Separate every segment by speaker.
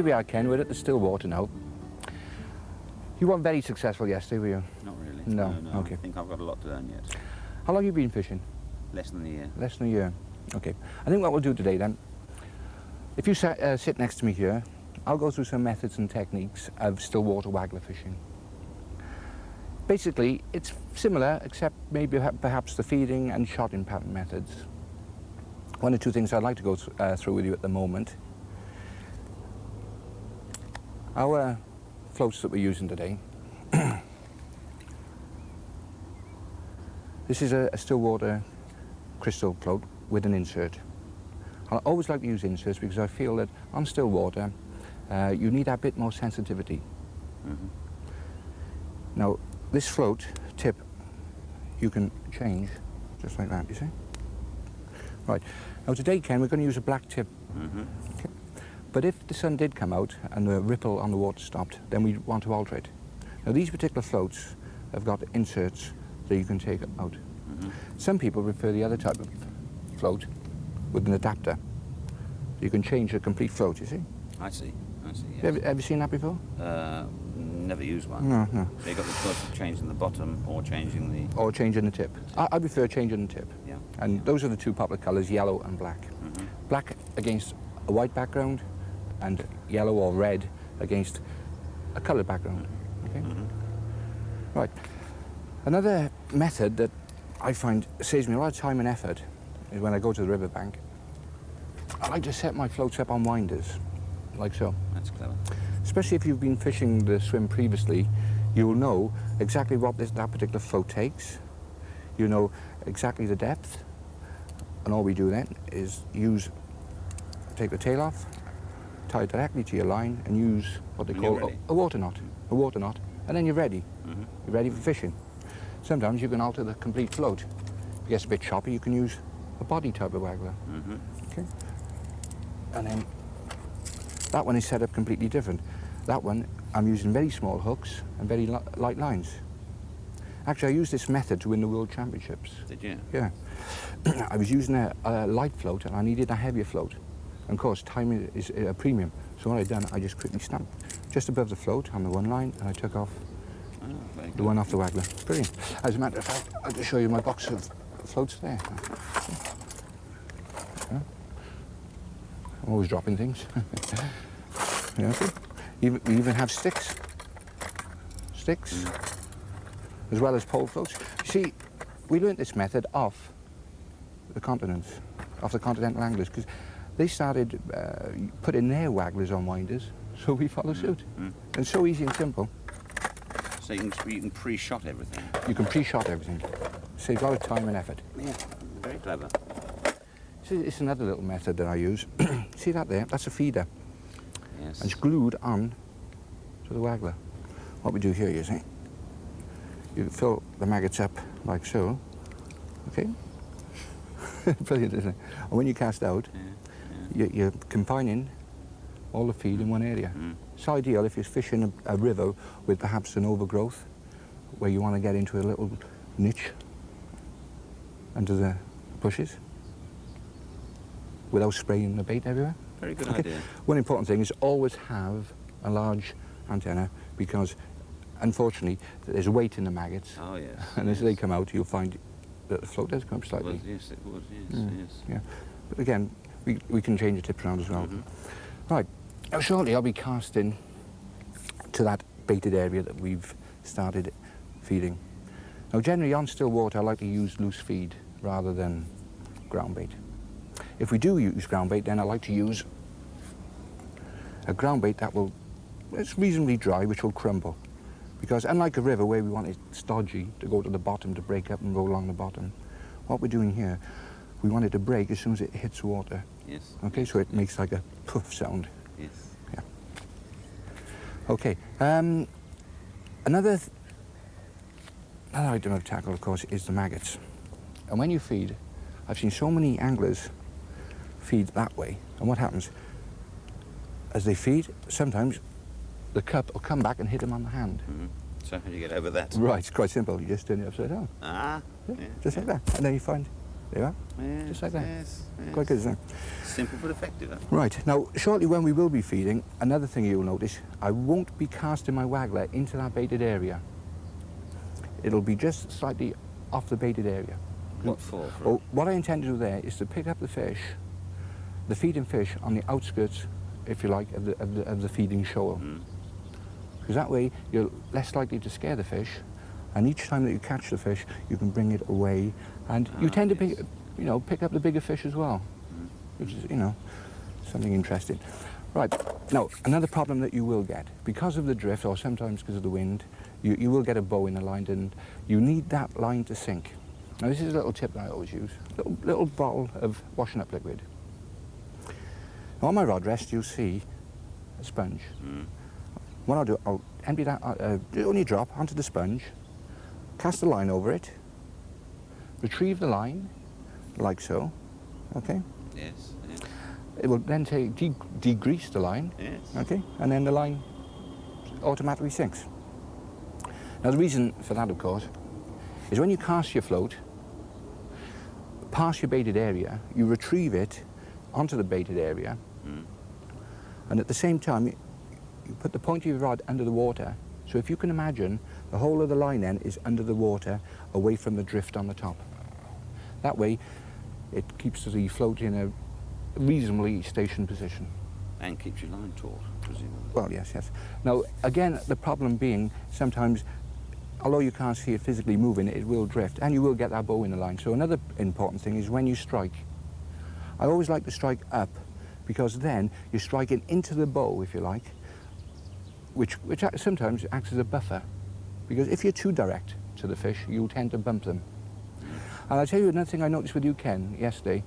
Speaker 1: we are, Ken. We're at the Stillwater now. You weren't very successful yesterday, were you?
Speaker 2: Not really.
Speaker 1: No.
Speaker 2: No.
Speaker 1: Okay.
Speaker 2: I think I've got a lot to learn yet.
Speaker 1: How long have you been fishing?
Speaker 2: Less than a year.
Speaker 1: Less than a year. Okay. I think what we'll do today then, if you sit next to me here, I'll go through some methods and techniques of Stillwater waggler fishing. Basically, it's similar, except maybe perhaps the feeding and shotting pattern methods. One or two things I'd like to go through with you at the moment. Our floats that we're using today. This is a Stillwater crystal float with an insert. I always like to use inserts because I feel that on Stillwater you need a bit more sensitivity.
Speaker 2: Mm-hmm.
Speaker 1: Now, this float tip you can change just like that, you see? Right. Now today, Ken, we're going to use a black tip.
Speaker 2: Mm-hmm.
Speaker 1: Okay. But if the sun did come out and the ripple on the water stopped, then we want to alter it. Now these particular floats have got inserts that you can take out.
Speaker 2: Mm-hmm.
Speaker 1: Some people prefer the other type of float with an adapter. You can change a complete float, you see?
Speaker 2: I see, yes.
Speaker 1: Have you ever seen that before?
Speaker 2: Never used one.
Speaker 1: No, no.
Speaker 2: So you've got the choice of changing the bottom or changing the...
Speaker 1: Or changing the tip. I prefer changing the tip.
Speaker 2: Yeah.
Speaker 1: And those are the two popular colours, yellow and black.
Speaker 2: Mm-hmm.
Speaker 1: Black against a white background and yellow or red against a coloured background. Okay?
Speaker 2: Mm-hmm.
Speaker 1: Right. Another method that I find saves me a lot of time and effort is when I go to the riverbank. I like to set my floats up on winders, like so.
Speaker 2: That's clever.
Speaker 1: Especially if you've been fishing the swim previously, you'll know exactly what that particular float takes. You know exactly the depth. And all we do then is take the tail off, tie it directly to your line, and use what they call a water knot. A water knot. And then you're ready.
Speaker 2: Mm-hmm.
Speaker 1: You're ready for fishing. Sometimes you can alter the complete float. If it gets a bit choppy, you can use a body type of waggler.
Speaker 2: Mm-hmm.
Speaker 1: Okay? And then that one is set up completely different. That one, I'm using very small hooks and very light lines. Actually, I used this method to win the World Championships.
Speaker 2: Did you?
Speaker 1: Yeah. I was using a light float and I needed a heavier float. And of course, time is a premium. So what I'd done, I just quickly snapped just above the float on the one line and I took off the one off the waggler. Brilliant. As a matter of fact, I'll just show you my box of floats there. Yeah. I'm always dropping things. Yeah, see? We even have sticks. Sticks, as well as pole floats. You see, we learnt this method off the continents, off the continental anglers, because they started putting their wagglers on winders, so we follow suit. And it's so easy and simple.
Speaker 2: So you can pre-shot everything?
Speaker 1: You can pre-shot everything. Saves a lot of time and effort.
Speaker 2: Yeah, very clever.
Speaker 1: See, it's another little method that I use. See that there? That's a feeder.
Speaker 2: Yes.
Speaker 1: And it's glued on to the waggler. What we do here, you see, you fill the maggots up like so, okay? Brilliant, isn't it? And when you cast out, you're combining all the feed in one area. It's ideal if you're fishing a river with perhaps an overgrowth, where you want to get into a little niche under the bushes, without spraying the bait everywhere.
Speaker 2: Very good idea.
Speaker 1: One important thing is always have a large antenna because, unfortunately, there's weight in the maggots.
Speaker 2: Oh, yes.
Speaker 1: And as they come out, you'll find that the float does come up slightly.
Speaker 2: Well, yes, it would, yes, yes.
Speaker 1: Yeah. But again, we can change the tips around as well. Right. Now, shortly I'll be casting to that baited area that we've started feeding. Now, generally on Stillwater, I like to use loose feed rather than ground bait. If we do use ground bait, then I like to use a ground bait that it's reasonably dry, which will crumble. Because unlike a river where we want it stodgy to go to the bottom, to break up and roll along the bottom, what we're doing here, we want it to break as soon as it hits water.
Speaker 2: Yes.
Speaker 1: Okay, so it makes like a puff sound.
Speaker 2: Yes.
Speaker 1: Yeah. Okay. Another item of tackle, of course, is the maggots. And when you feed, I've seen so many anglers feed that way. And what happens? As they feed, sometimes the cup will come back and hit them on the hand.
Speaker 2: So how do you get over that?
Speaker 1: Right, it's quite simple. You just turn it upside down.
Speaker 2: Ah.
Speaker 1: Yeah, just like that. And then you find There you are.
Speaker 2: Yes,
Speaker 1: Just like that.
Speaker 2: Yes, yes.
Speaker 1: Quite good, isn't it?
Speaker 2: Simple but effective. Huh?
Speaker 1: Right, now shortly when we will be feeding, another thing you'll notice, I won't be casting my waggler into that baited area. It'll be just slightly off the baited area.
Speaker 2: What for?
Speaker 1: Oh, what I intend to do there is to pick up the fish, the feeding fish on the outskirts, if you like, of the feeding shoal. Because that way you're less likely to scare the fish, and each time that you catch the fish, you can bring it away, and you tend to pick up the bigger fish as well, which is, something interesting. Right, now, another problem that you will get, because of the drift, or sometimes because of the wind, you will get a bow in the line, and you need that line to sink. Now, this is a little tip that I always use, little bottle of washing up liquid. Now, on my rod rest, you'll see a sponge. What I'll do, I'll empty that, only drop onto the sponge, cast the line over it, retrieve the line, like so, okay?
Speaker 2: Yes, yes.
Speaker 1: It will then degrease the line,
Speaker 2: Yes.
Speaker 1: okay? And then the line automatically sinks. Now the reason for that, of course, is when you cast your float past your baited area, you retrieve it onto the baited area, and at the same time, you put the point of your rod under the water. So if you can imagine, the whole of the line then is under the water, away from the drift on the top. That way, it keeps the float in a reasonably stationed position.
Speaker 2: And keeps your line taut, presumably.
Speaker 1: Well, yes, yes. Now, again, the problem being, sometimes, although you can't see it physically moving, it will drift, and you will get that bow in the line. So another important thing is when you strike. I always like to strike up, because then you're striking into the bow, if you like, which sometimes acts as a buffer. Because if you're too direct to the fish, you'll tend to bump them. And I'll tell you another thing I noticed with you, Ken, yesterday,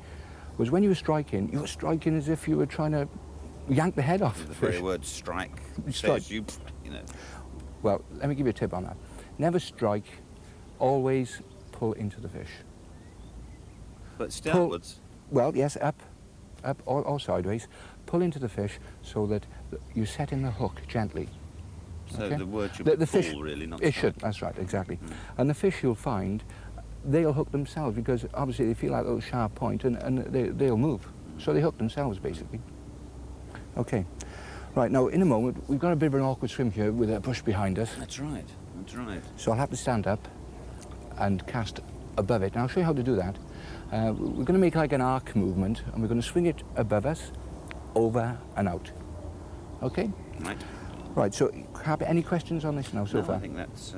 Speaker 1: was when you were striking as if you were trying to yank the head off
Speaker 2: The
Speaker 1: the
Speaker 2: very
Speaker 1: fish.
Speaker 2: word strike
Speaker 1: Strike.
Speaker 2: says you know.
Speaker 1: Well, let me give you a tip on that. Never strike, always pull into the fish.
Speaker 2: But still
Speaker 1: Pull-
Speaker 2: upwards.
Speaker 1: Well, yes, up or sideways. Pull into the fish so that you set in the hook gently.
Speaker 2: So
Speaker 1: Okay.
Speaker 2: the word should
Speaker 1: The
Speaker 2: be
Speaker 1: fish,
Speaker 2: pull, really, not
Speaker 1: it
Speaker 2: strike.
Speaker 1: should, that's right, exactly. And the fish, you'll find, they'll hook themselves because obviously they feel that little sharp point and they'll move. So they hook themselves, basically. Okay. Right, now in a moment, we've got a bit of an awkward swim here with a bush behind us.
Speaker 2: That's right, that's right.
Speaker 1: So I'll have to stand up and cast above it. And I'll show you how to do that. We're going to make like an arc movement, and we're going to swing it above us, over and out. Okay?
Speaker 2: Right.
Speaker 1: Right, so happy, any questions on this now so
Speaker 2: No,
Speaker 1: far?
Speaker 2: I think that's,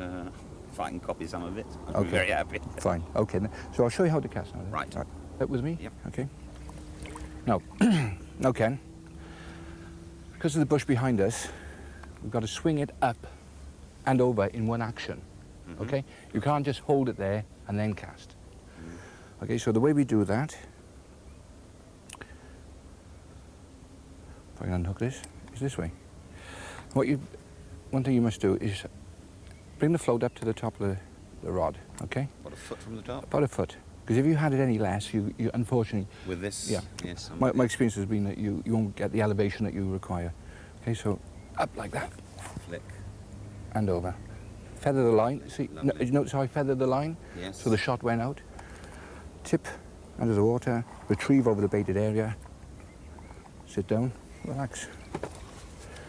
Speaker 2: if I can copy some of it, I'd
Speaker 1: Okay.
Speaker 2: be very happy.
Speaker 1: Fine, okay then. So I'll show you how to cast now. then.
Speaker 2: Right.
Speaker 1: Up with me?
Speaker 2: Yep.
Speaker 1: Okay. Now, now Ken, because of the bush behind us, we've got to swing it up and over in one action. Okay? You can't just hold it there and then cast. Okay, so the way we do that, if I can unhook this, is this way. One thing you must do is bring the float up to the top of the rod, okay?
Speaker 2: What, a foot from the top?
Speaker 1: About a foot. Because if you had it any less, you unfortunately,
Speaker 2: With this?
Speaker 1: yeah.
Speaker 2: Yes. I'm
Speaker 1: My
Speaker 2: with you.
Speaker 1: experience has been that you won't get the elevation that you require. Okay, so up like that
Speaker 2: Flick.
Speaker 1: and over. Feather the line. See,
Speaker 2: Lovely.
Speaker 1: you notice how I feathered the line?
Speaker 2: Yes.
Speaker 1: So the shot went out. Tip under the water, retrieve over the baited area, sit down, relax.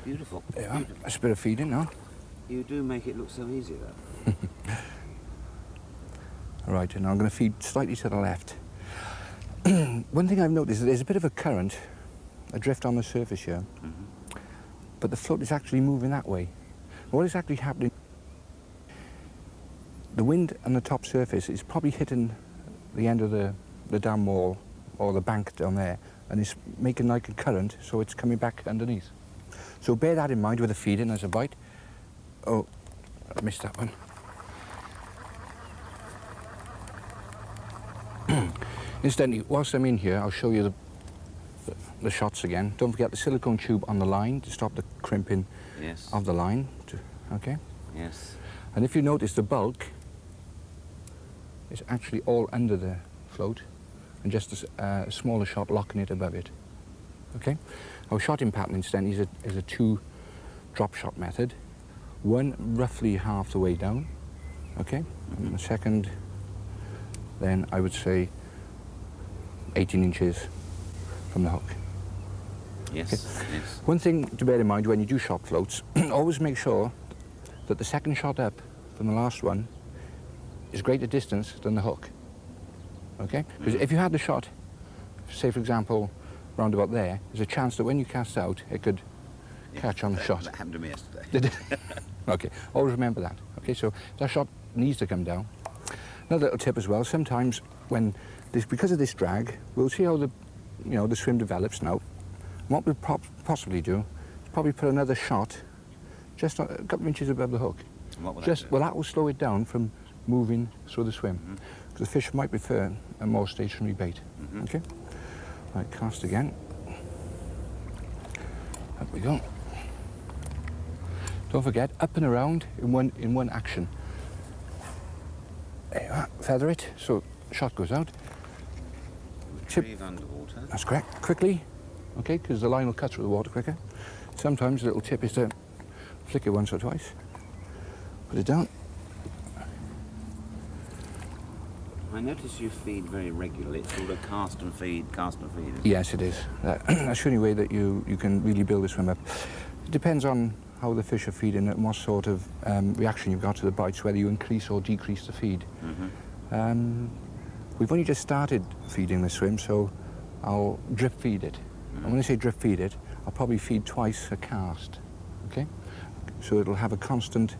Speaker 2: Beautiful.
Speaker 1: There you are.
Speaker 2: Beautiful.
Speaker 1: That's a bit of feeding now.
Speaker 2: You do make it look so easy, though.
Speaker 1: All right, and I'm going to feed slightly to the left. One thing I've noticed is there's a bit of a current, a drift on the surface here, but the float is actually moving that way. What is actually happening, the wind on the top surface is probably hitting the end of the dam wall or the bank down there, and it's making like a current, so it's coming back underneath. So bear that in mind with the feeding as a bite. Oh, I missed that one. Incidentally, whilst I'm in here, I'll show you the shots again. Don't forget the silicone tube on the line to stop the crimping
Speaker 2: Yes.
Speaker 1: of the line. Okay?
Speaker 2: Yes.
Speaker 1: And if you notice, the bulk is actually all under the float, and just a smaller shot locking it above it. Okay? Our shotting pattern, incidentally, is a two drop shot method. One roughly half the way down, okay? And the second, then I would say 18 inches from the hook.
Speaker 2: Yes, yes.
Speaker 1: One thing to bear in mind when you do shot floats, always make sure that the second shot up from the last one is greater distance than the hook. Okay? Because if you had the shot, say for example, round about there's a chance that when you cast out, it could catch on the shot.
Speaker 2: That happened to me yesterday.
Speaker 1: Did it? Okay, always remember that. Okay, so that shot needs to come down. Another little tip as well, sometimes when this, because of this drag, we'll see how the, the swim develops now. What we'll possibly do is probably put another shot just a couple of inches above the hook.
Speaker 2: And what will
Speaker 1: Just,
Speaker 2: that do?
Speaker 1: well, that will slow it down from moving through the swim. Because the fish might prefer a more stationary bait. Okay? Right, cast again. Up we go. Don't forget, up and around in one action. There you are, feather it, so shot goes out.
Speaker 2: Retrieve underwater.
Speaker 1: That's correct. Quickly, okay, because the line will cut through the water quicker. Sometimes a little tip is to flick it once or twice. Put it down.
Speaker 2: I notice you feed very regularly. It's called a cast and feed, isn't it?
Speaker 1: Yes, it is. That's the only way that you can really build a swim up. It depends on how the fish are feeding and what sort of reaction you've got to the bites, whether you increase or decrease the feed. We've only just started feeding the swim, so I'll drip feed it. And when I say drip feed it, I'll probably feed twice a cast, okay? So it'll have a constant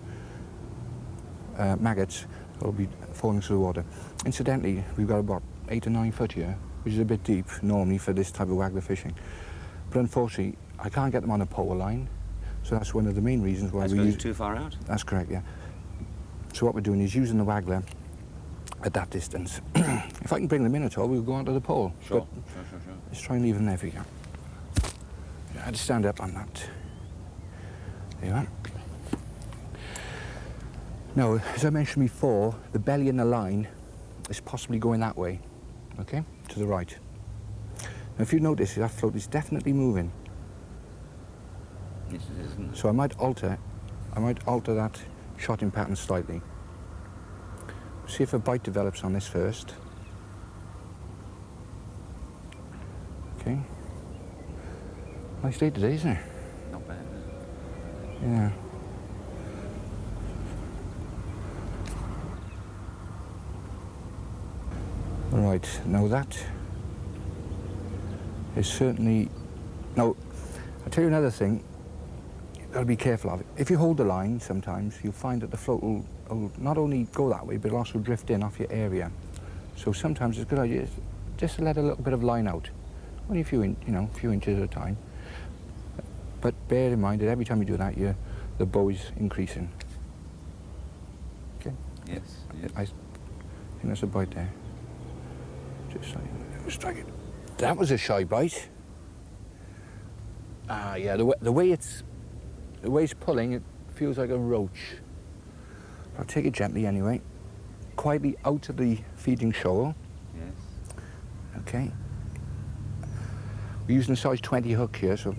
Speaker 1: maggots that'll be falling through the water. Incidentally, we've got about 8 or 9 foot here, which is a bit deep normally for this type of waggler fishing. But unfortunately, I can't get them on a pole line, so that's one of the main reasons why we use...
Speaker 2: too far out?
Speaker 1: That's correct, yeah. So what we're doing is using the waggler at that distance. If I can bring them in at all, we'll go onto the pole.
Speaker 2: Sure,
Speaker 1: But
Speaker 2: sure.
Speaker 1: let's try and leave them there for you. I had to stand up on that. There you are. Now, as I mentioned before, the belly in the line is possibly going that way, okay, to the right. Now, if you notice, that float is definitely moving.
Speaker 2: Yes, it is, isn't it?
Speaker 1: So I might alter that shotting pattern slightly. See if a bite develops on this first. Okay. Nice day today, isn't it?
Speaker 2: Not bad, is it?
Speaker 1: Yeah. Right, now that is certainly... Now, I'll tell you another thing you've got to be careful of. If you hold the line sometimes, you'll find that the float will not only go that way, but it'll also drift in off your area. So sometimes it's a good idea just to let a little bit of line out. Only a few, few inches at a time. But bear in mind that every time you do that, the bow is increasing. Okay?
Speaker 2: Yes.
Speaker 1: I think that's a bite there. Just strike it. That was a shy bite. Ah, yeah. The way it's pulling, it feels like a roach. I'll take it gently anyway. Quietly out of the feeding shoal.
Speaker 2: Yes.
Speaker 1: Okay. We're using a size 20 hook here, so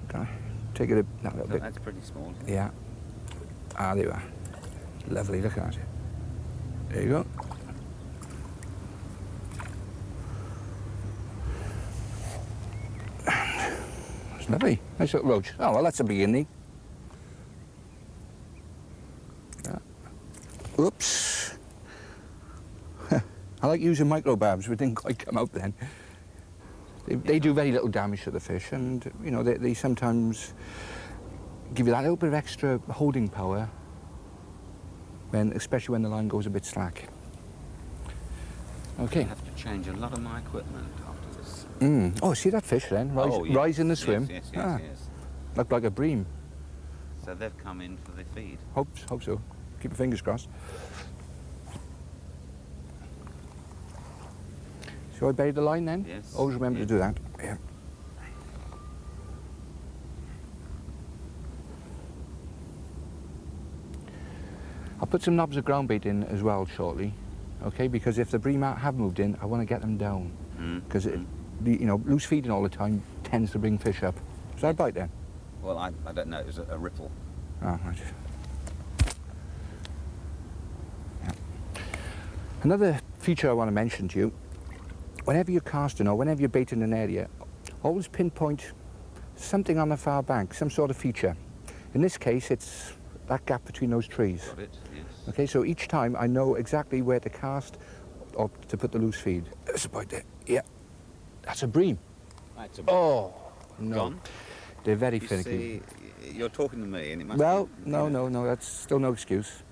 Speaker 1: take it a little bit.
Speaker 2: That's pretty small, isn't it?
Speaker 1: Yeah. Ah, there you are. Lovely. Look at it. There you go. That's lovely. Nice little roach. Oh, well, that's a beginning. Yeah. Oops. I like using microbarbs, but it didn't quite come out then. They do very little damage to the fish, and, they sometimes give you that little bit of extra holding power, especially when the line goes a bit slack. Okay.
Speaker 2: I have to change a lot of my equipment after this.
Speaker 1: Oh, see that fish then? Rise in the swim.
Speaker 2: Yes.
Speaker 1: Looked like a bream.
Speaker 2: So they've come in for the feed.
Speaker 1: Hope so. Keep your fingers crossed. Shall I bury the line then?
Speaker 2: Yes.
Speaker 1: Always remember to do that. Yeah. I'll put some knobs of ground bait in as well shortly, okay? Because if the bream have moved in, I want to get them down. Because loose feeding all the time tends to bring fish up. Is that a bite then?
Speaker 2: Well, I don't know. It was a ripple.
Speaker 1: Oh, right. Yeah. Another feature I want to mention to you whenever you're casting or whenever you're baiting an area, always pinpoint something on the far bank, some sort of feature. In this case, it's that gap between those trees.
Speaker 2: Got it, yes.
Speaker 1: Okay, so each time I know exactly where to cast or to put the loose feed. There's a bite there. Yeah, that's a bream.
Speaker 2: Right,
Speaker 1: Oh, no.
Speaker 2: Gone?
Speaker 1: They're very
Speaker 2: You
Speaker 1: finicky.
Speaker 2: see, you're talking to me, and it must
Speaker 1: Well,
Speaker 2: be,
Speaker 1: no, that's still no excuse.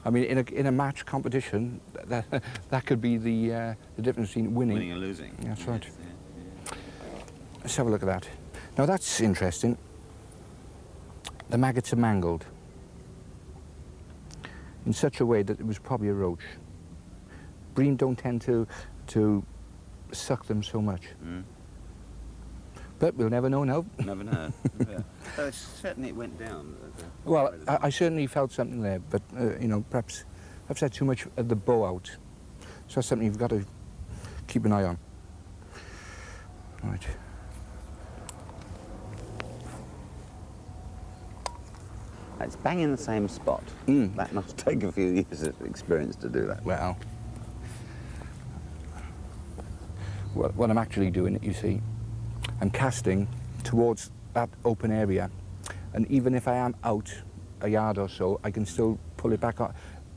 Speaker 1: I mean, in a match competition, that could be the difference between winning.
Speaker 2: Winning or losing.
Speaker 1: That's
Speaker 2: Yes,
Speaker 1: right.
Speaker 2: yeah.
Speaker 1: Let's have a look at that. Now that's interesting. The maggots are mangled in such a way that it was probably a roach. Bream don't tend to suck them so much.
Speaker 2: Mm.
Speaker 1: But we'll never know now.
Speaker 2: Never know. Yeah. So certainly it went down.
Speaker 1: Well, I certainly felt something there, but you know, perhaps I've had too much of the bow out. So that's something you've got to keep an eye on. Right.
Speaker 2: It's bang in the same spot.
Speaker 1: Mm.
Speaker 2: That must take a few years of experience to do that.
Speaker 1: Well, what I'm actually doing, you see, I'm casting towards that open area, and even if I am out a yard or so, I can still pull it back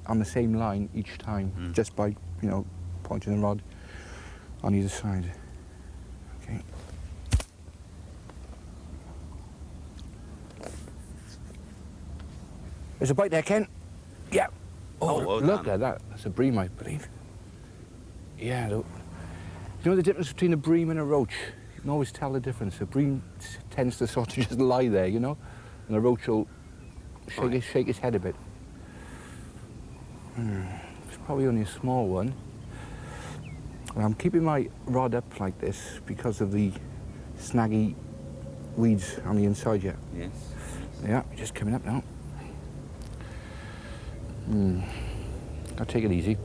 Speaker 1: on the same line each time, just by, you know, pointing the rod on either side. Okay. There's a bite there, Ken. Yeah.
Speaker 2: Oh, well
Speaker 1: look
Speaker 2: done.
Speaker 1: at that. That's a bream, I believe. Yeah. Look. You know the difference between a bream and a roach? You can always tell the difference. A bream tends to sort of just lie there, you know, and a roach will shake his head a bit. It's probably only a small one. And I'm keeping my rod up like this because of the snaggy weeds on the inside yet.
Speaker 2: Yes.
Speaker 1: Yeah, just coming up now. I'll take it easy.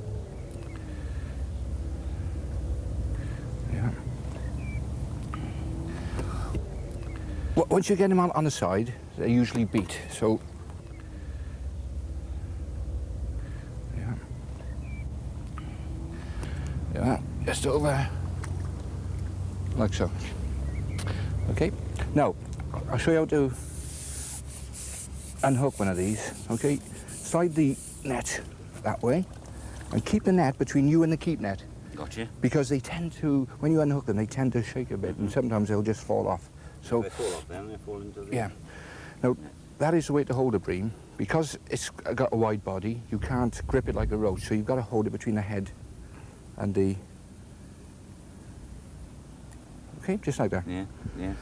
Speaker 1: Yeah. Once you get them on the side, they usually beat. So, yeah, yeah, just over, like so. Okay. Now, I'll show you how to unhook one of these. Okay. Slide the net that way, and keep the net between you and the keep net.
Speaker 2: Gotcha.
Speaker 1: Because they tend to, when you unhook them, they tend to shake a bit, and sometimes they'll just fall off. So,
Speaker 2: They fall off then, they fall into the...
Speaker 1: yeah. Now, that is the way to hold a bream. Because it's got a wide body, you can't grip it like a roach, so you've got to hold it between the head and the... Okay, just like that.
Speaker 2: Yeah, yeah.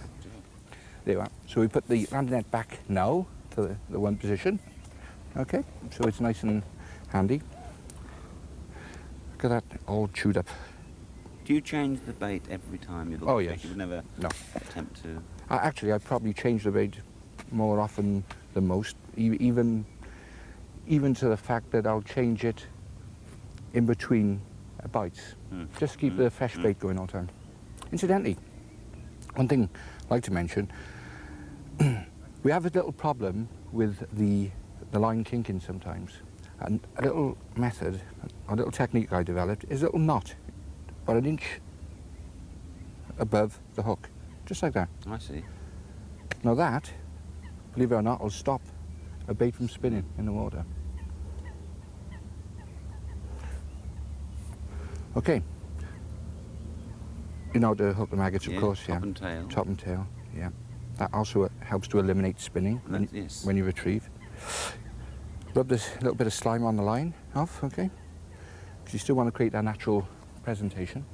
Speaker 1: There you are. So we put the landing net back now to the one position. Okay, so it's nice and handy. Look at that, all chewed up.
Speaker 2: Do you change the bait every time you hook
Speaker 1: Oh,
Speaker 2: the
Speaker 1: yes.
Speaker 2: fish? You would never
Speaker 1: No.
Speaker 2: attempt to...
Speaker 1: Actually, I probably change the bait more often than most, even to the fact that I'll change it in between bites, just to keep the fresh bait going all the time. Incidentally, one thing I'd like to mention, we have a little problem with the line kinking sometimes, and a little method, a little technique I developed is a little knot, about an inch above the hook, just like that.
Speaker 2: I see.
Speaker 1: Now that, believe it or not, will stop a bait from spinning in the water. Okay. You know how to hook the maggots, of course, yeah.
Speaker 2: Top and tail.
Speaker 1: Top and tail, yeah. That also helps to eliminate spinning
Speaker 2: Yes.
Speaker 1: when you retrieve. Rub this little bit of slime on the line off, okay? Because you still want to create that natural presentation.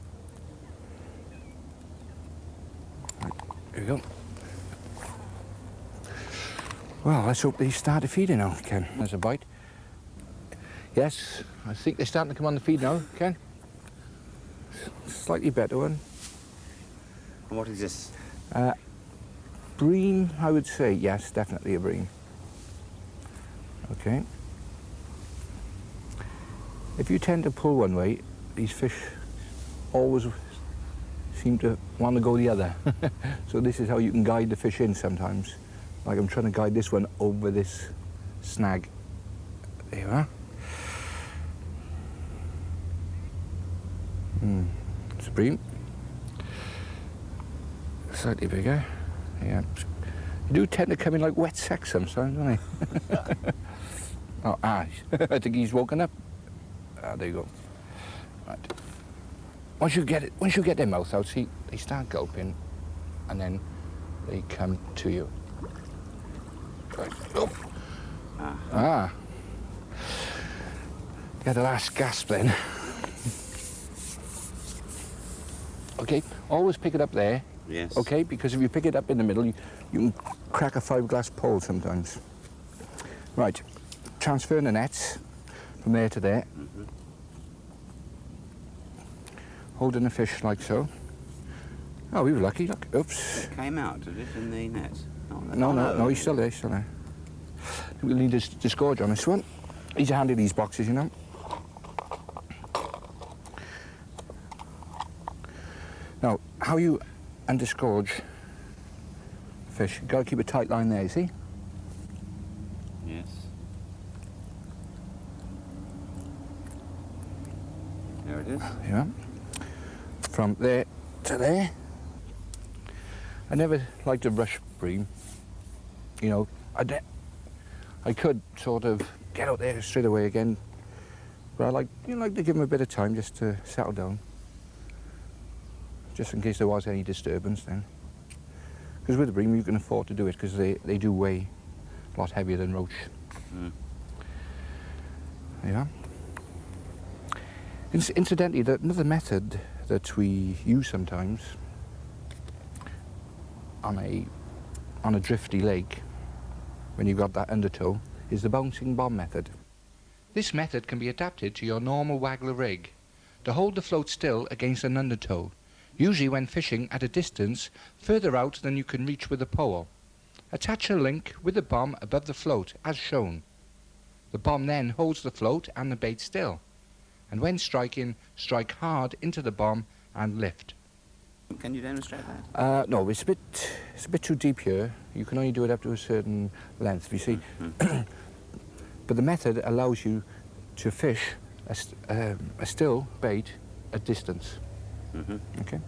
Speaker 1: Right, here we go. Well, let's hope they start to feed now, Ken. There's a bite. Yes, I think they're starting to come on the feed now, Ken. Slightly better one.
Speaker 2: And what is this?
Speaker 1: Bream, I would say, yes, definitely a bream. Okay. If you tend to pull one way, these fish always seem to want to go the other. So this is how you can guide the fish in sometimes. Like I'm trying to guide this one over this snag. There you are. It's a bream. Slightly bigger. Yeah. You do tend to come in like wet sex sometimes, don't they? Oh, I think he's woken up. Ah, there you go. Right. Once you get their mouth out, see, they start gulping, and they come to you. Right. Oh. Ah. Get the last gasp then. Okay, always pick it up there.
Speaker 2: Yes.
Speaker 1: Okay, because if you pick it up in the middle, you can crack a 5-glass pole sometimes. Right, transferring the nets from there to there.
Speaker 2: Mm-hmm.
Speaker 1: Holding the fish like so. Oh, we were lucky, look, oops.
Speaker 2: It came out, did it, in the net? Oh,
Speaker 1: No, he's still there, he's still there. We'll need to disgorge on this one. He's handy, these boxes, you know. Now, how you undisgorge fish, you've got to keep a tight line there, you see?
Speaker 2: Yes. There it is.
Speaker 1: Yeah. From there to there. I never liked to rush bream. You know, I could sort of get out there straight away again, but I like to give them a bit of time just to settle down, just in case there was any disturbance then. Because with the bream you can afford to do it because they do weigh a lot heavier than roach.
Speaker 2: Mm.
Speaker 1: Yeah. Incidentally, another method that we use sometimes on a drifty lake when you've got that undertow is the bouncing bomb method. This method can be adapted to your normal waggler rig to hold the float still against an undertow, usually when fishing at a distance further out than you can reach with a pole. Attach a link with the bomb above the float as shown. The bomb then holds the float and the bait still, and when striking, strike hard into the bomb and lift.
Speaker 2: Can you demonstrate that?
Speaker 1: No, it's a bit too deep here. You can only do it up to a certain length, you see.
Speaker 2: Mm-hmm.
Speaker 1: But the method allows you to fish a still bait at distance.
Speaker 2: Mm-hmm.
Speaker 1: Okay.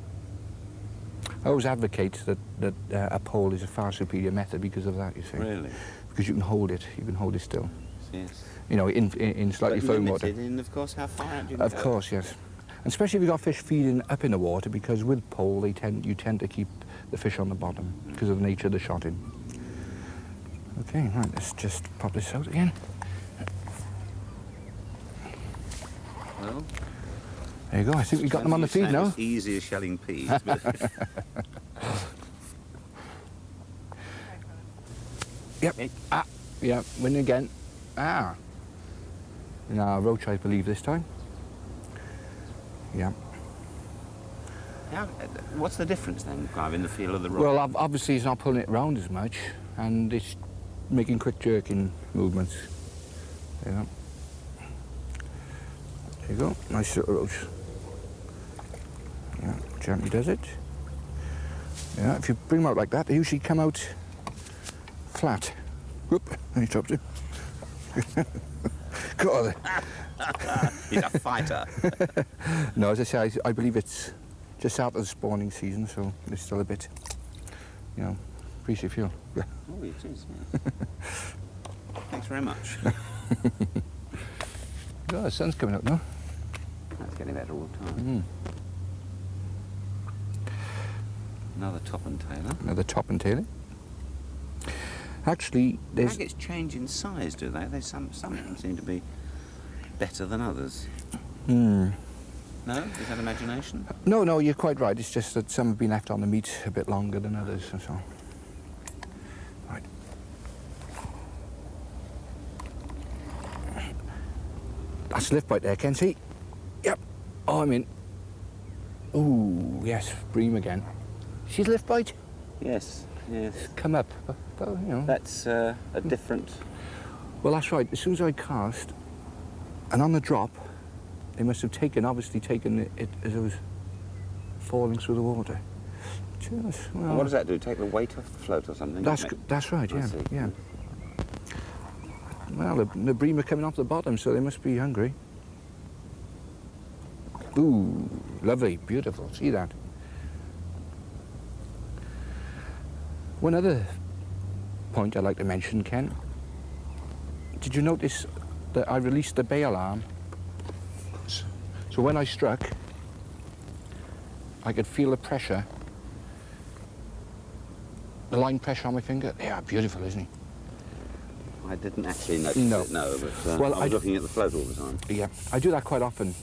Speaker 1: I always advocate that a pole is a far superior method because of that, you see.
Speaker 2: Really?
Speaker 1: Because you can hold it still.
Speaker 2: Yes.
Speaker 1: You know, in slightly
Speaker 2: But
Speaker 1: flowing water.
Speaker 2: limited in, of course, how far out you can
Speaker 1: Of
Speaker 2: go.
Speaker 1: course, yes. And especially if you've got fish feeding up in the water, because with pole you tend to keep the fish on the bottom because of the nature of the shotting. Okay, right, let's just pop this out again.
Speaker 2: Well,
Speaker 1: There you go, I think we got them on the
Speaker 2: you
Speaker 1: feed
Speaker 2: say
Speaker 1: now.
Speaker 2: It's easy as shelling peas, but
Speaker 1: Yep. Ah, yeah, win again. Ah. Now, roach, I believe, this time. Yeah.
Speaker 2: what's the difference then, Clive, in the feel of the rod?
Speaker 1: Well, obviously it's not pulling it round as much, and it's making quick jerking movements. Yeah. There you go, nice little roach. Yeah, gently does it. Yeah, if you bring them out like that, they usually come out flat. Whoop, and he dropped it. God.
Speaker 2: He's a fighter.
Speaker 1: No, as I say, I believe it's just out of the spawning season, so it's still a bit, you know, greasy fuel.
Speaker 2: Oh, it is, yeah. Thanks very much.
Speaker 1: Oh, the sun's coming up now.
Speaker 2: That's getting better all the time. Another top and tailer.
Speaker 1: Another top and tailer. Actually, there's...
Speaker 2: Maggots change in size, do they? Some of them seem to be better than others. No? Is that imagination?
Speaker 1: No, you're quite right. It's just that some have been left on the meat a bit longer than others, and so. Right. That's a lift bite there, Ken. See? Yep. Oh, I'm in. Ooh, yes, bream again. She's lift bite.
Speaker 2: Yes, yes.
Speaker 1: Come up. But, you know.
Speaker 2: That's a different...
Speaker 1: Well, that's right. As soon as I cast, and on the drop, they must have obviously taken it as it was falling through the water. Just, well,
Speaker 2: What does that do? Take the weight off the float or something?
Speaker 1: that's right,
Speaker 2: I
Speaker 1: yeah,
Speaker 2: see.
Speaker 1: yeah. Well, the bream are coming off the bottom, so they must be hungry. Ooh, lovely, beautiful. See that? One other point I'd like to mention, Ken. Did you notice that I released the bail arm? So when I struck, I could feel the pressure, the line pressure on my finger. Yeah, beautiful, isn't he?
Speaker 2: I didn't actually notice
Speaker 1: No.
Speaker 2: it, no, but
Speaker 1: Well,
Speaker 2: I was looking at the float all the time.
Speaker 1: Yeah, I do that quite often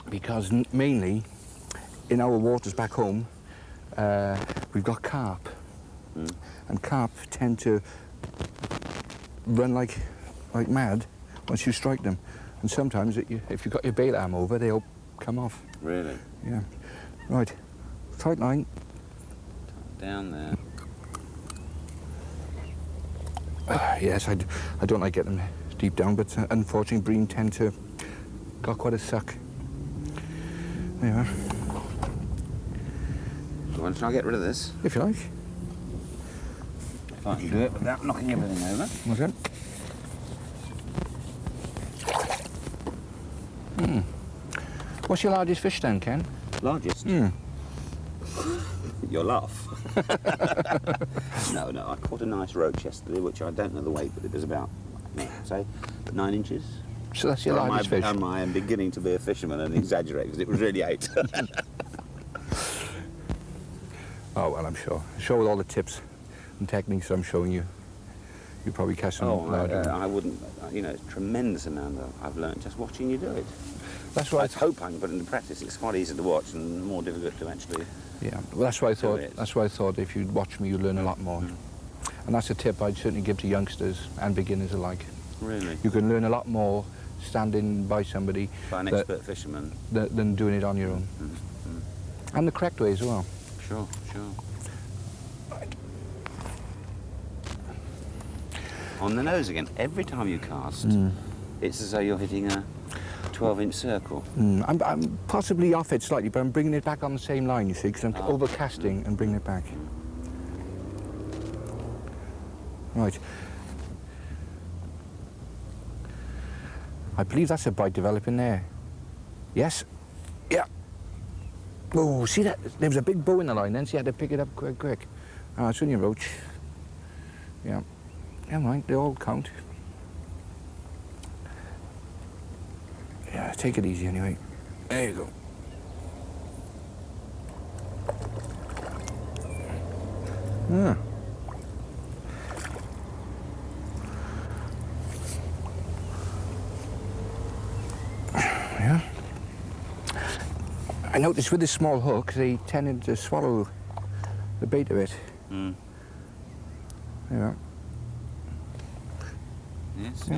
Speaker 1: because mainly in our waters back home, we've got carp. And carp tend to run like mad once you strike them. And sometimes if you've got your bait arm over, they'll come off.
Speaker 2: Really?
Speaker 1: Yeah. Right. Tight line.
Speaker 2: Down there.
Speaker 1: Yes, I don't like getting them deep down, but unfortunately bream tend to got quite a suck. There you are.
Speaker 2: Do you want to try and get rid of this?
Speaker 1: If you like.
Speaker 2: If I can do it without knocking everything over.
Speaker 1: Okay. What's your largest fish then, Ken?
Speaker 2: Largest? You'll laugh. No, I caught a nice roach yesterday, which I don't know the weight, but it was about, say, 9 inches.
Speaker 1: So that's your largest fish?
Speaker 2: I am beginning to be a fisherman and exaggerate, because it was really 8.
Speaker 1: Oh, well, I'm sure. Sure, with all the tips and techniques I'm showing you, you probably catch some larger.
Speaker 2: I wouldn't, it's a tremendous amount that I've learnt just watching you do it.
Speaker 1: That's why
Speaker 2: I hope I can put it into practice. It's quite easy to watch and more difficult to actually.
Speaker 1: Yeah, well, that's why I thought.
Speaker 2: it.
Speaker 1: That's why I thought if you'd watch me, you'd learn a lot more. And that's a tip I'd certainly give to youngsters and beginners alike.
Speaker 2: Really?
Speaker 1: You can learn a lot more standing by somebody
Speaker 2: By an expert fisherman.
Speaker 1: than doing it on your own. And the correct way as well.
Speaker 2: Sure.
Speaker 1: Right.
Speaker 2: On the nose again. Every time you cast, it's as though you're hitting a 12-inch circle.
Speaker 1: I'm possibly off it slightly, but I'm bringing it back on the same line, you see, because I'm overcasting and bringing it back. Right. I believe that's a bite developing there. Yes? Yeah. Oh, see that? There was a big bow in the line then, so you had to pick it up quick. It's only a roach. Yeah. Never mind, they all count. Yeah, take it easy anyway. There you go. Yeah. Yeah. I noticed with this small hook, they tended to swallow the bait a bit. Yeah.
Speaker 2: Yes.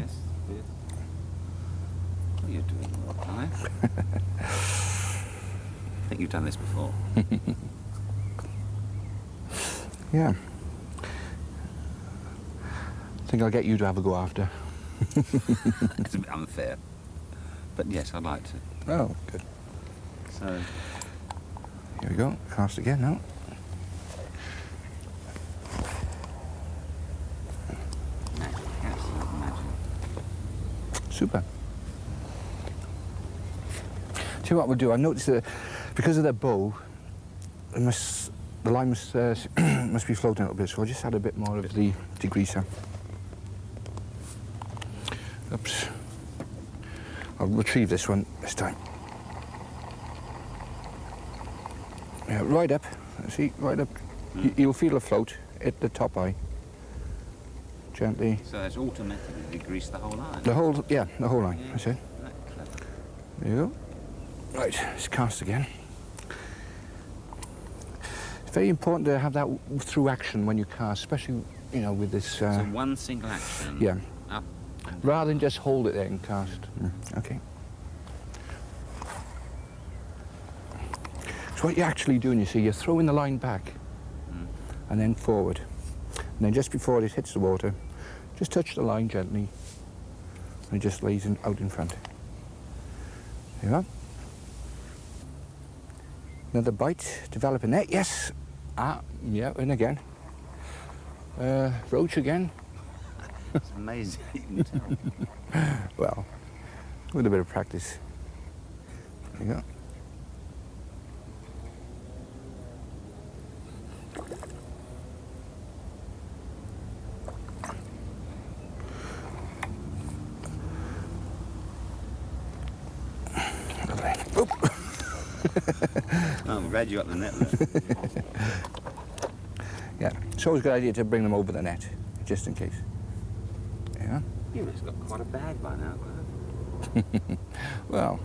Speaker 2: Oh, you're doing well, Clive. I think you've done this before.
Speaker 1: Yeah. I think I'll get you to have a go after.
Speaker 2: It's a bit unfair. But yes, I'd like to.
Speaker 1: Oh, good.
Speaker 2: So,
Speaker 1: Here we go. Cast again now.
Speaker 2: magic, absolute magic.
Speaker 1: Super. See what we'll do. I noticed that because of the bow, the line must must be floating a little bit. So I'll just add a bit more of the degreaser. Oops. I'll retrieve this one this time. Yeah, right up. See, right up. You'll feel a float at the top eye. Gently.
Speaker 2: So it's automatically degrease the whole line.
Speaker 1: The whole line.
Speaker 2: Yeah.
Speaker 1: That's it.
Speaker 2: Isn't that clever?
Speaker 1: There you go. Right, let's cast again. It's very important to have that through action when you cast, especially, with this...
Speaker 2: So one single action.
Speaker 1: yeah.
Speaker 2: Up.
Speaker 1: Rather than just hold it there and cast. Okay. So what you're actually doing, you see, you're throwing the line back and then forward. And then just before it hits the water, just touch the line gently and it just lays out in front. There you are. Another bite, developing there. Yes. Yeah, in again. Roach again.
Speaker 2: It's amazing. You can tell.
Speaker 1: Well, with a bit of practice. There you go.
Speaker 2: Oh, I'm glad you got the net there.
Speaker 1: Yeah, it's always a good idea to bring them over the net, just in case. Yeah.
Speaker 2: You must have got quite a bag by now, Clive.
Speaker 1: Well,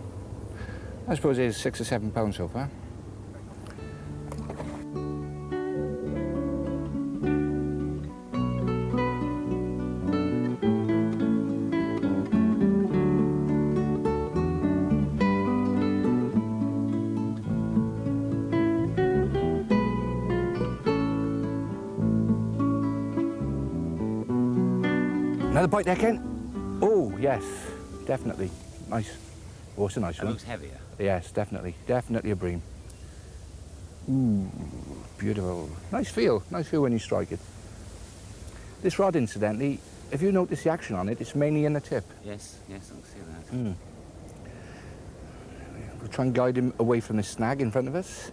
Speaker 1: I suppose it's 6 or 7 pounds so far. Another bite there, Ken? Oh, yes, definitely. Nice. Oh, it's a nice
Speaker 2: It
Speaker 1: one.
Speaker 2: looks heavier.
Speaker 1: Yes, definitely. Definitely a bream. Ooh, beautiful. Nice feel when you strike it. This rod, incidentally, if you notice the action on it, it's mainly in the tip.
Speaker 2: Yes, yes, I can see that.
Speaker 1: We'll try and guide him away from the snag in front of us.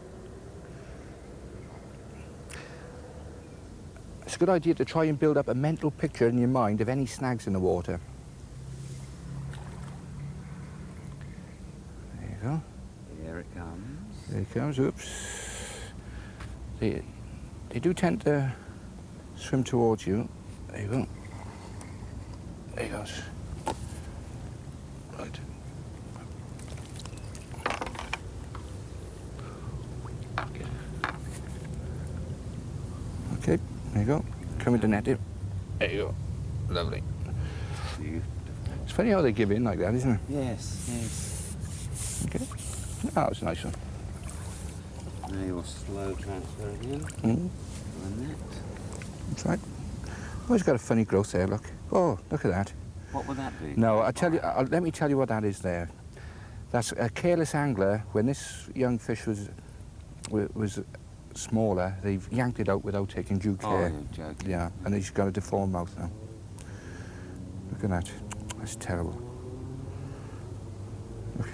Speaker 1: It's a good idea to try and build up a mental picture in your mind of any snags in the water. There you go.
Speaker 2: Here it comes.
Speaker 1: There it comes. Oops. They do tend to swim towards you. There you go. There he goes. Right. Okay, there you go. Come with the net in. There you go. Lovely.
Speaker 2: Beautiful.
Speaker 1: It's funny how they give in like that, isn't it?
Speaker 2: Yes, yes.
Speaker 1: Okay. Oh, it's a nice one.
Speaker 2: Now your slow transfer again.
Speaker 1: Mm.
Speaker 2: The net.
Speaker 1: That's right. Oh, it's got a funny growth there, look. Oh, look at that.
Speaker 2: What would that be?
Speaker 1: No, let me tell you what that is there. That's a careless angler. When this young fish was smaller, they've yanked it out without taking due
Speaker 2: Oh,
Speaker 1: care.
Speaker 2: you're joking.
Speaker 1: Yeah, and he's got a deformed mouth now. Look at that. That's terrible. Look.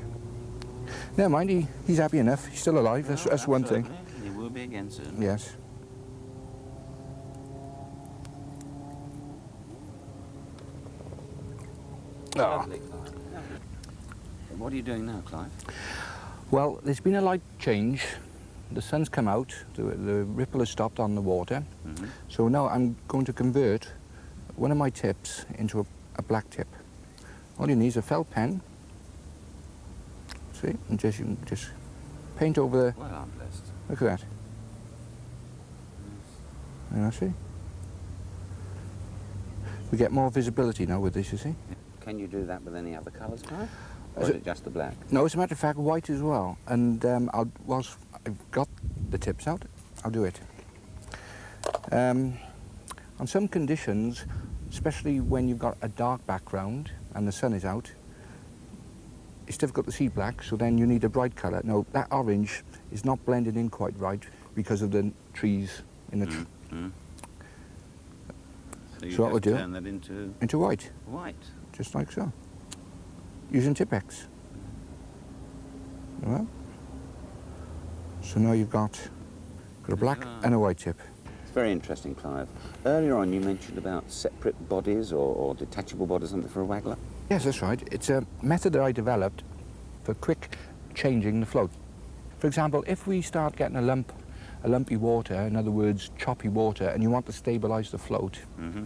Speaker 1: Never mind, he's happy enough. He's still alive. That's one thing.
Speaker 2: Absolutely. He will be again soon.
Speaker 1: Yes. Oh.
Speaker 2: Lovely, Clive. Lovely. What are you doing now, Clive?
Speaker 1: Well, there's been a light change. The sun's come out, the ripple has stopped on the water.
Speaker 2: Mm-hmm.
Speaker 1: So now I'm going to convert one of my tips into a black tip. All you need is a felt pen. See, and you can just paint over the...
Speaker 2: Well, I'm blessed.
Speaker 1: Look at that. Yeah, see? We get more visibility now with this, you see?
Speaker 2: Can you do that with any other colours, Clive? Or
Speaker 1: Is
Speaker 2: is
Speaker 1: it-
Speaker 2: it just the black?
Speaker 1: No, as a matter of fact, white as well. And whilst I've got the tips out, I'll do it. On some conditions, especially when you've got a dark background and the sun is out, it's difficult to see black, so then you need a bright colour. No, that orange is not blending in quite right because of the trees in the
Speaker 2: Mm. So you
Speaker 1: So what
Speaker 2: just
Speaker 1: we'll do-
Speaker 2: turn that into
Speaker 1: into white,
Speaker 2: white.
Speaker 1: just like so, using Tipex. Well, so now you've got a black and a white tip.
Speaker 2: It's very interesting, Clive. Earlier on you mentioned about separate bodies or detachable bodies, something for a waggler.
Speaker 1: Yes, that's right. It's a method that I developed for quick changing the float. For example, if we start getting a lumpy water, in other words, choppy water, and you want to stabilise the float,
Speaker 2: Mm-hmm.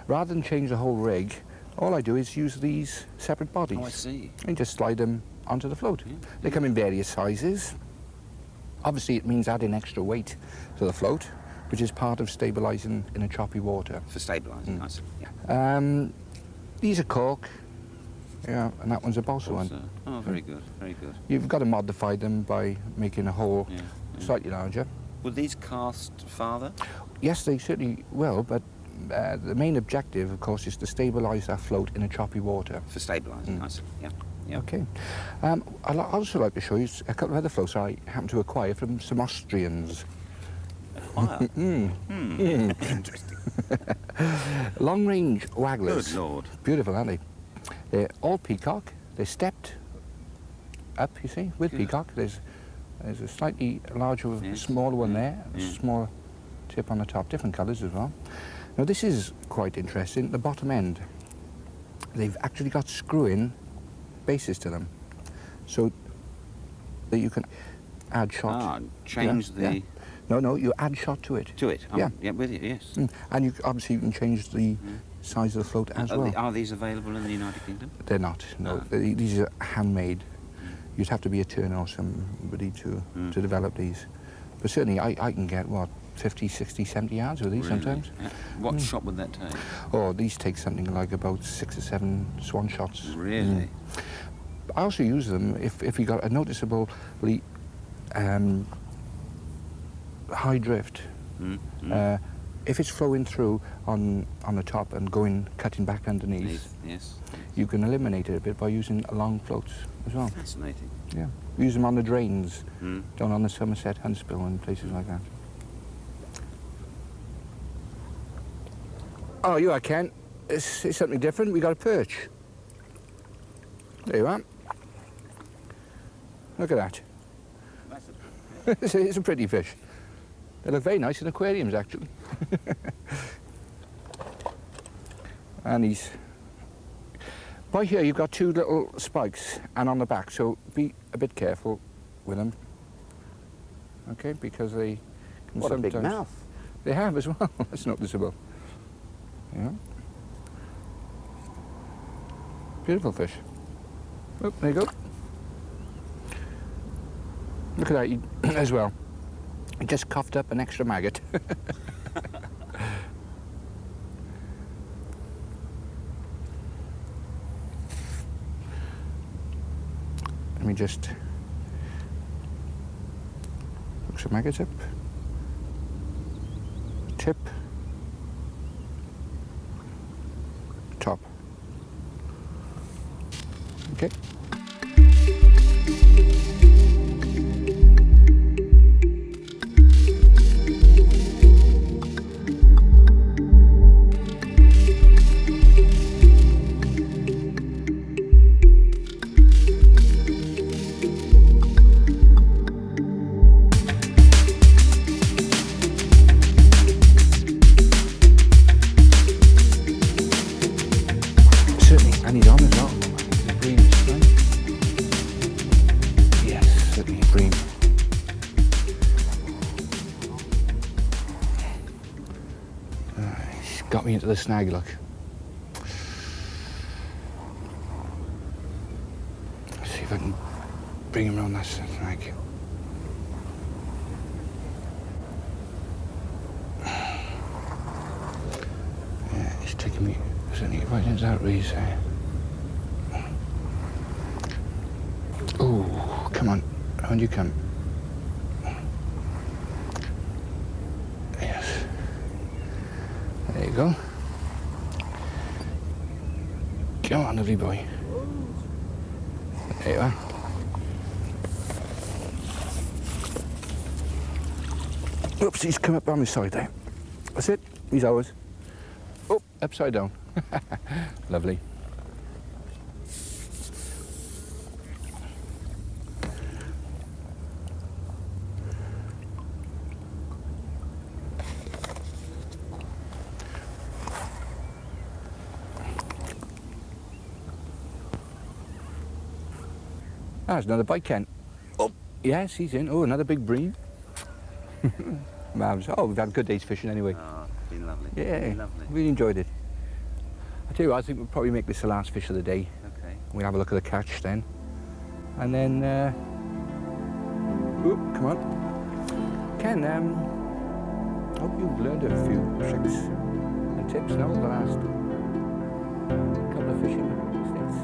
Speaker 1: rather than change the whole rig, all I do is use these separate bodies.
Speaker 2: Oh, I see.
Speaker 1: And just slide them onto the float.
Speaker 2: Yeah.
Speaker 1: They come in various sizes. Obviously, it means adding extra weight to the float, which is part of stabilising in a choppy water.
Speaker 2: For stabilising, I see. Yeah.
Speaker 1: These are cork, yeah, and that one's a balsa one.
Speaker 2: Also- Oh, very good, very good.
Speaker 1: You've got to modify them by making a hole
Speaker 2: Yeah, yeah.
Speaker 1: slightly larger.
Speaker 2: Would these cast farther?
Speaker 1: Yes, they certainly will, but the main objective, of course, is to stabilise that float in a choppy water.
Speaker 2: For stabilising, I see. Yeah. Yeah.
Speaker 1: Okay. I'd also like to show you a couple of other floats I happened to acquire from some Austrians.
Speaker 2: Wow.
Speaker 1: Long-range wagglers.
Speaker 2: Good Lord.
Speaker 1: Beautiful, aren't they? They're all peacock. They're stepped up, you see, with
Speaker 2: Good.
Speaker 1: peacock. There's a slightly larger,
Speaker 2: Yes.
Speaker 1: smaller one there, a
Speaker 2: Yeah.
Speaker 1: smaller tip on the top, different colours as well. Now this is quite interesting, the bottom end. They've actually got screw-in bases to them, so that you can add shot.
Speaker 2: Ah, change
Speaker 1: Yeah.
Speaker 2: the...
Speaker 1: No, you add shot to it.
Speaker 2: To it?
Speaker 1: Yeah.
Speaker 2: Yeah, with you, yes.
Speaker 1: And you obviously you can change the size of the float as well.
Speaker 2: Are these available in the United Kingdom?
Speaker 1: They're not. No,
Speaker 2: Ah.
Speaker 1: these are handmade. You'd have to be a turner or somebody to develop these. But certainly I can get, what, 50, 60, 70 yards with these
Speaker 2: Really?
Speaker 1: sometimes.
Speaker 2: Yeah. What shot would that take?
Speaker 1: Oh, these take something like about 6 or 7 swan shots.
Speaker 2: Really?
Speaker 1: I also use them if you got a noticeably high drift. If it's flowing through on the top and cutting back underneath,
Speaker 2: Yes.
Speaker 1: you can eliminate it a bit by using long floats as well.
Speaker 2: Fascinating.
Speaker 1: Yeah, use them on the drains, down on the Somerset, Huntsville and places like that. Oh, you are, Ken. It's something different. We got a perch. There you are. Look at that. It's a pretty fish. They look very nice in aquariums, actually. And he's... By here, you've got 2 little spikes, and on the back, so be a bit careful with them. Okay, because they can
Speaker 2: What a
Speaker 1: sometimes...
Speaker 2: big mouth.
Speaker 1: They have as well. That's noticeable. Yeah. Beautiful fish. Oh, there you go. Look at that as well. It just coughed up an extra maggot. Let me just hook some maggots up. Tip. Top. Okay. Certainly, and he's on as well. The bream is fine. Yes, certainly a bream. He's got me into the snag, look. Let's see if I can bring him around that snag. Yeah, he's taking me certainly right into that reeds there. Oh, come on. On you come. Yes. There you go. Come on, lovely boy. There you are. Oops, he's come up on my side there. That's it. He's ours. Oh, upside down. Lovely. Ah, there's another bite, Ken. Oh, yes, he's in. Oh, another big bream. Marvellous. Oh, we've had a good day's fishing anyway.
Speaker 2: Oh, it's been lovely.
Speaker 1: Yeah,
Speaker 2: Been lovely.
Speaker 1: really enjoyed it. I tell you what, I think we'll probably make this the last fish of the day.
Speaker 2: Okay.
Speaker 1: We'll have a look at the catch then. And then, oh, come on. Ken, I hope you've learned a few tricks and tips now the last couple of fishing stints.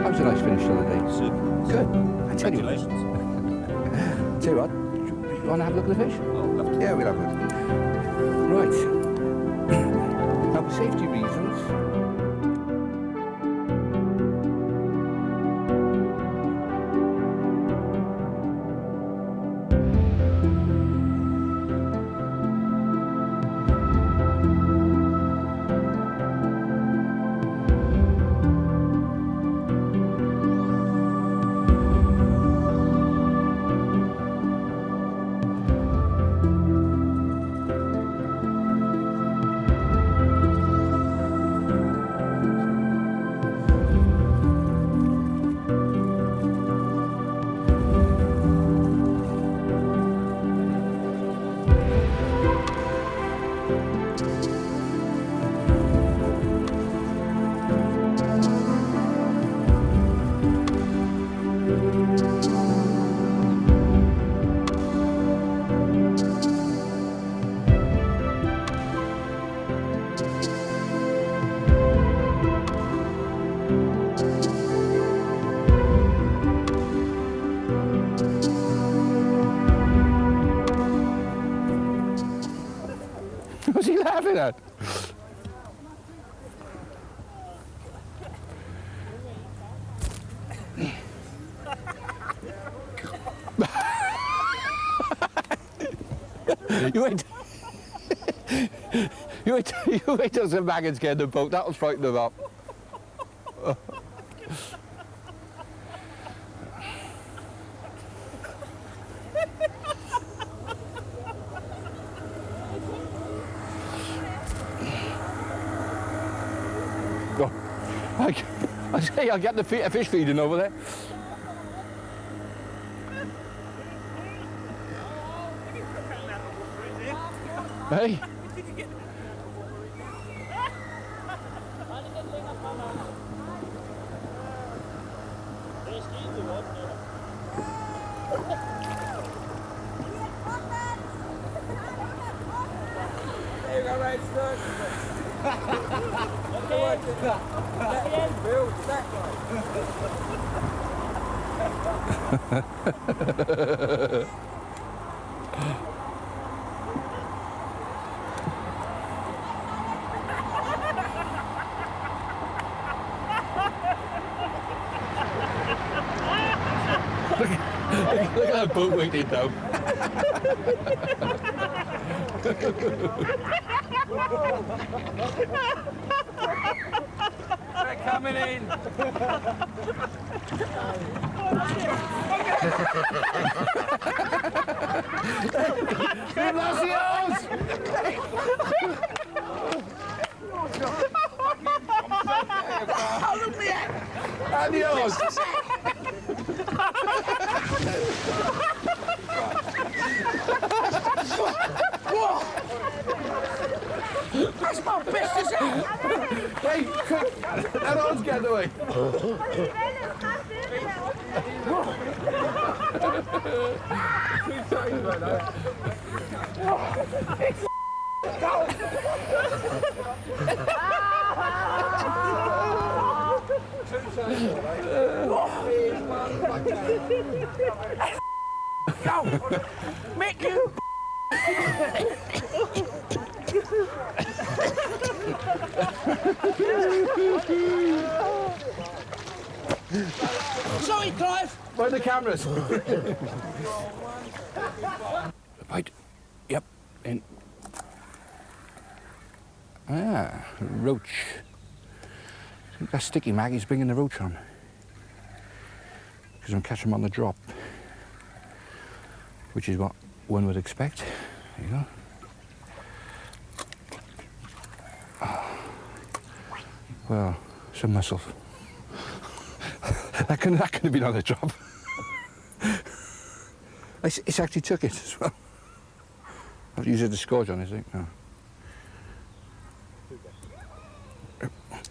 Speaker 1: That was a nice finish to the day.
Speaker 2: Super.
Speaker 1: Good. I tell you,
Speaker 2: Congratulations.
Speaker 1: tell you what, you want to have a look at the fish?
Speaker 2: Oh, lovely.
Speaker 1: Yeah, we'll have a look. Right. Now, for safety reasons. What's he laughing at? You wait. You wait till some maggots get in the boat. That'll frighten them up. I say I'll get the fish feeding over there. Hey?
Speaker 3: There you go, Ray.
Speaker 1: Look at that boat waiting down.
Speaker 3: They're coming in.
Speaker 1: Adios!
Speaker 3: That's my business.
Speaker 1: Hey, quick! That one's getting away.
Speaker 3: Go! Mick, you! Sorry, Clive!
Speaker 1: Where are the cameras? Right. Yep. In. Ah, roach. I think that sticky Maggie's bringing the roach on. Because I'm catching them on the drop. Which is what one would expect. There you go. Well, some muscle. that couldn't have been on the drop. It's actually took it as well. I've used it to scourge on, I think. No.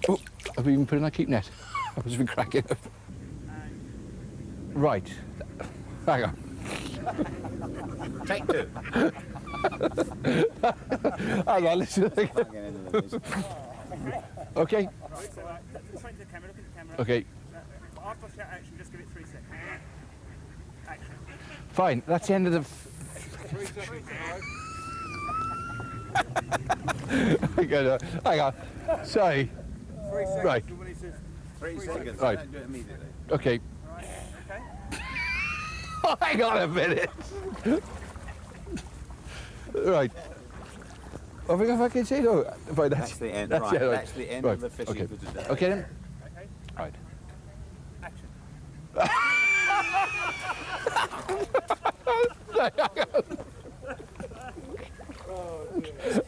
Speaker 1: Oh, have we even put in that keep net? I was been cracking up. Right. Hang on.
Speaker 2: Take two.
Speaker 1: Hang on, listen. Okay. Okay.
Speaker 4: After I shout action, just give it 3 seconds. Action.
Speaker 1: Fine. That's the end of the. Hang on. Sorry.
Speaker 4: 3 seconds.
Speaker 1: Right.
Speaker 4: When he says
Speaker 2: 3 seconds.
Speaker 1: Right.
Speaker 2: Don't do it immediately.
Speaker 1: Okay.
Speaker 4: right, okay.
Speaker 1: Oh, hang on a minute. Right. I think if I can see, no. Right,
Speaker 2: That's the end.
Speaker 1: That's,
Speaker 2: Right.
Speaker 1: yeah, right.
Speaker 2: That's the end
Speaker 1: Right,
Speaker 2: of the fishing
Speaker 1: okay.
Speaker 2: for today.
Speaker 1: Okay then.
Speaker 4: Okay.
Speaker 1: Right.
Speaker 4: Action.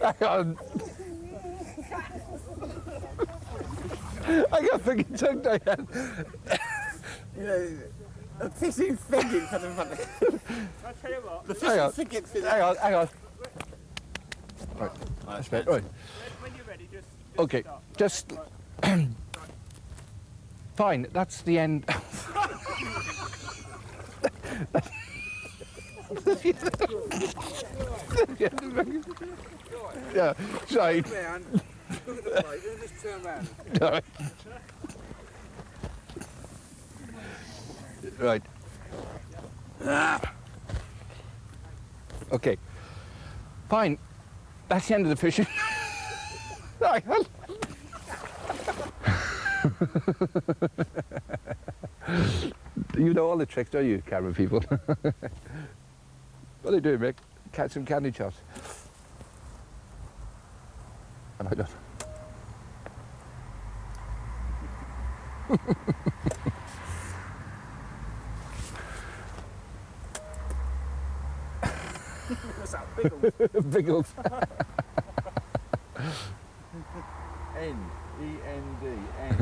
Speaker 1: Hang on. I got freaking tongue down.
Speaker 2: You know, a fishing figure for the front.
Speaker 4: I'll tell you what.
Speaker 2: The
Speaker 1: Hang on.
Speaker 2: fishing figure for
Speaker 1: Hang on, hang on. Right,
Speaker 2: That's
Speaker 1: right, right.
Speaker 4: When you're ready, just
Speaker 1: Okay,
Speaker 4: start.
Speaker 1: just... Fine, that's the end. Yeah, sorry.
Speaker 3: Man, look at the plate, then just turn round.
Speaker 1: Sorry. Right. Okay. Fine. That's the end of the fishing. You know all the tricks, don't you, camera people? What are they doing, Mick? Catch some candy chops. And I don't.
Speaker 4: What's that? Biggles.
Speaker 1: Biggles.
Speaker 2: End. E-N-D. End.